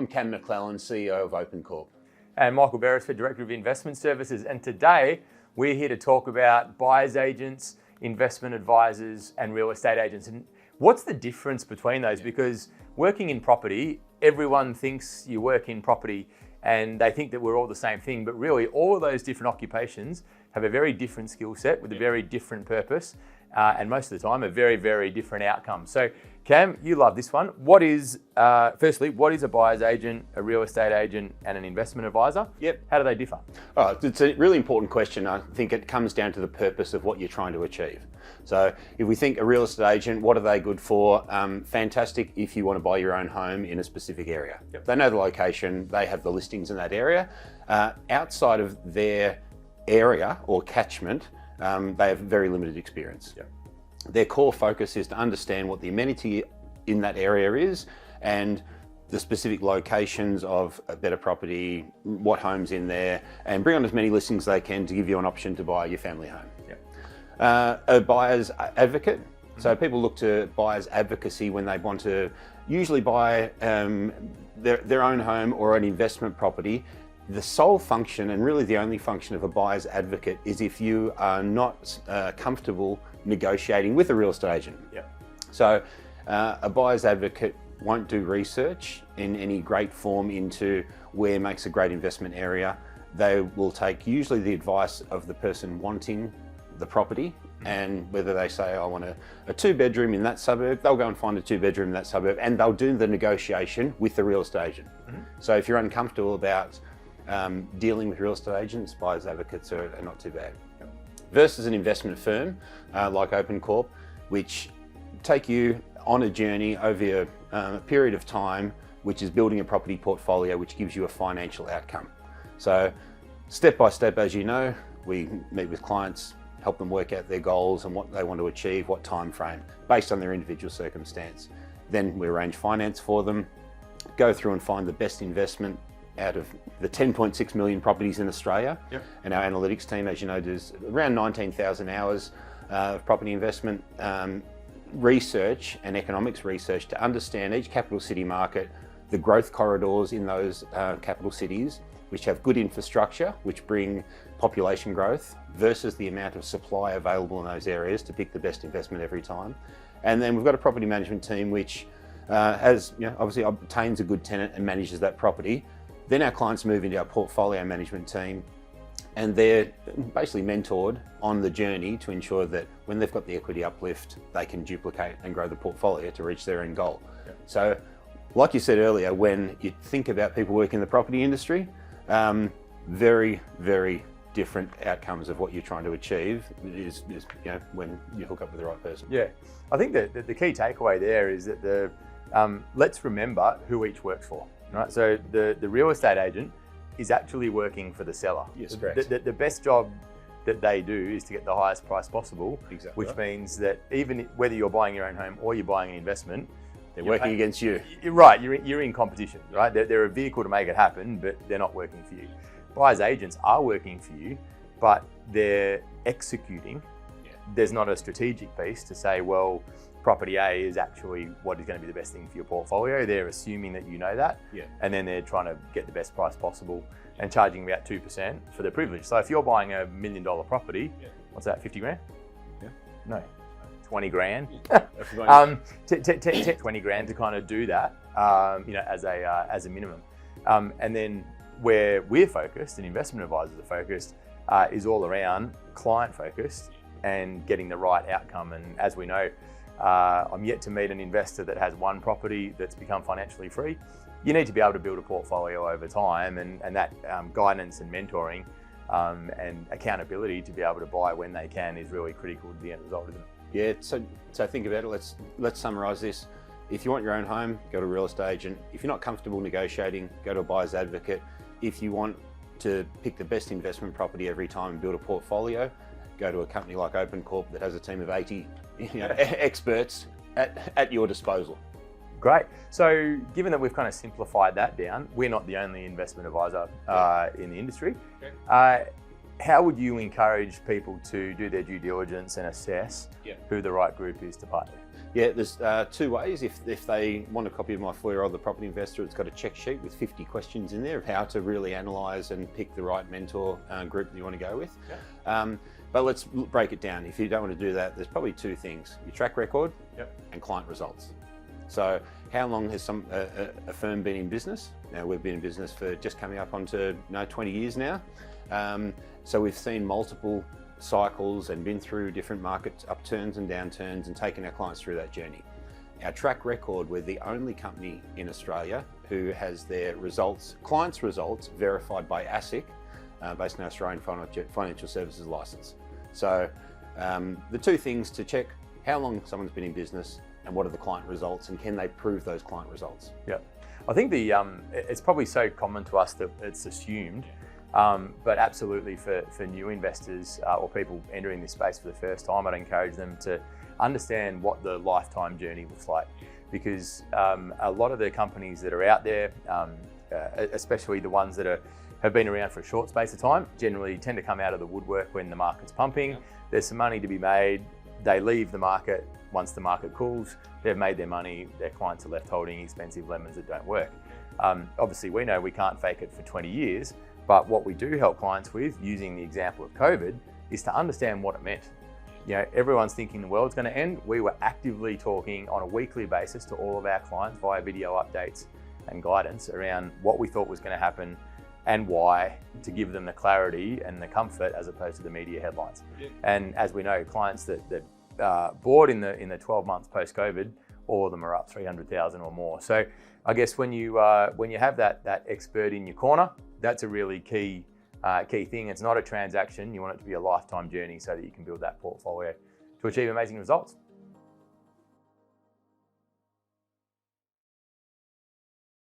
I'm Cam McLellan, CEO of OpenCorp. And Michael Beresford, Director of Investment Services. And today we're here to talk about buyer's agents, investment advisors, and real estate agents. And what's the difference between those? Because working in property, everyone thinks you work in property and they think that we're all the same thing. But really, all of those different occupations have a very different skill set with a very different purpose. And most of the time, a very, very different outcome. So, Cam, you love this one. Firstly, what is a buyer's agent, a real estate agent, and an investment advisor? Yep. How do they differ? Oh, it's a really important question. I think it comes down to the purpose of what you're trying to achieve. So if we think a real estate agent, what are they good for? Fantastic if you want to buy your own home in a specific area. Yep. They know the location, they have the listings in that area. Outside of their area or catchment, they have very limited experience. Yep. Their core focus is to understand what the amenity in that area is and the specific locations of a better property, what home's in there, and bring on as many listings as they can to give you an option to buy your family home. Yep. A buyer's advocate. So people look to buyer's advocacy when they want to usually buy their own home or an investment property. The sole function, and really the only function of a buyer's advocate, is if you are not comfortable negotiating with a real estate agent. Yep. So a buyer's advocate won't do research in any great form into where makes a great investment area. They will take usually the advice of the person wanting the property, and whether they say, I want a 2-bedroom in that suburb, they'll go and find a 2-bedroom in that suburb, and they'll do the negotiation with the real estate agent. Mm-hmm. So if you're uncomfortable about dealing with real estate agents, buyer's advocates are not too bad. Yep. Versus an investment firm like OpenCorp, which take you on a journey over a period of time, which is building a property portfolio, which gives you a financial outcome. So step by step, as you know, we meet with clients, help them work out their goals and what they want to achieve, what time frame, based on their individual circumstance. Then we arrange finance for them, go through and find the best investment out of the 10.6 million properties in Australia. Yep. And our analytics team, as you know, does around 19,000 hours of property investment research and economics research to understand each capital city market, the growth corridors in those capital cities, which have good infrastructure, which bring population growth, versus the amount of supply available in those areas to pick the best investment every time. And then we've got a property management team which obviously obtains a good tenant and manages that property. Then our clients move into our portfolio management team, and they're basically mentored on the journey to ensure that when they've got the equity uplift, they can duplicate and grow the portfolio to reach their end goal. Yep. So, like you said earlier, when you think about people working in the property industry, very, very different outcomes of what you're trying to achieve is when you hook up with the right person. Yeah, I think that the key takeaway there is that let's remember who each works for. Right, so the real estate agent is actually working for the seller. Yes, correct. The best job that they do is to get the highest price possible, exactly, which means that even whether you're buying your own home or you're buying an investment, they're working against you. Right, you're in competition, right? They're a vehicle to make it happen, but they're not working for you. Buyer's agents are working for you, but they're executing. Yeah. There's not a strategic piece to say, well, property A is actually what is going to be the best thing for your portfolio. They're assuming that you know that, and then they're trying to get the best price possible and charging about 2% for the privilege. So if you're buying $1 million property, what's that, 50 grand? Yeah. No, 20 grand. 20 grand to kind of do that, as a minimum. And then where we're focused and investment advisors are focused is all around client focused and getting the right outcome. And as we know, I'm yet to meet an investor that has one property that's become financially free. You need to be able to build a portfolio over time, and that guidance and mentoring and accountability to be able to buy when they can is really critical to the end result, isn't it? Yeah, so think about it. Let's summarise this. If you want your own home, go to a real estate agent. If you're not comfortable negotiating, go to a buyer's advocate. If you want to pick the best investment property every time and build a portfolio, go to a company like OpenCorp that has a team of 80 experts at your disposal. Great. So given that we've kind of simplified that down, we're not the only investment advisor in the industry. How would you encourage people to do their due diligence and assess who the right group is to partner with? Yeah, there's two ways. If they want a copy of my For Your Other Property Investor, it's got a check sheet with 50 questions in there of how to really analyse and pick the right mentor group that you want to go with. Yeah. But let's break it down. If you don't want to do that, there's probably two things: your track record and client results. So how long has a firm been in business? Now, we've been in business for just coming up onto 20 years now. So we've seen multiple cycles and been through different market upturns and downturns and taken our clients through that journey. Our track record, we're the only company in Australia who has their clients' results verified by ASIC, based on our Australian Financial Services Licence. So the two things to check: how long someone's been in business and what are the client results, and can they prove those client results? Yeah, I think it's probably so common to us that it's assumed, but absolutely for new investors or people entering this space for the first time, I'd encourage them to understand what the lifetime journey looks like, because a lot of the companies that are out there, especially the ones that have been around for a short space of time, generally tend to come out of the woodwork when the market's pumping. Yeah. There's some money to be made. They leave the market. Once the market cools, they've made their money. Their clients are left holding expensive lemons that don't work. Obviously, we know we can't fake it for 20 years, but what we do help clients with, using the example of COVID, is to understand what it meant. Everyone's thinking the world's going to end. We were actively talking on a weekly basis to all of our clients via video updates and guidance around what we thought was going to happen and why, to give them the clarity and the comfort as opposed to the media headlines. Yeah. And as we know, clients that bought in the 12 months post-COVID, all of them are up 300,000 or more. So I guess when you have that expert in your corner, that's a really key thing. It's not a transaction. You want it to be a lifetime journey so that you can build that portfolio to achieve amazing results.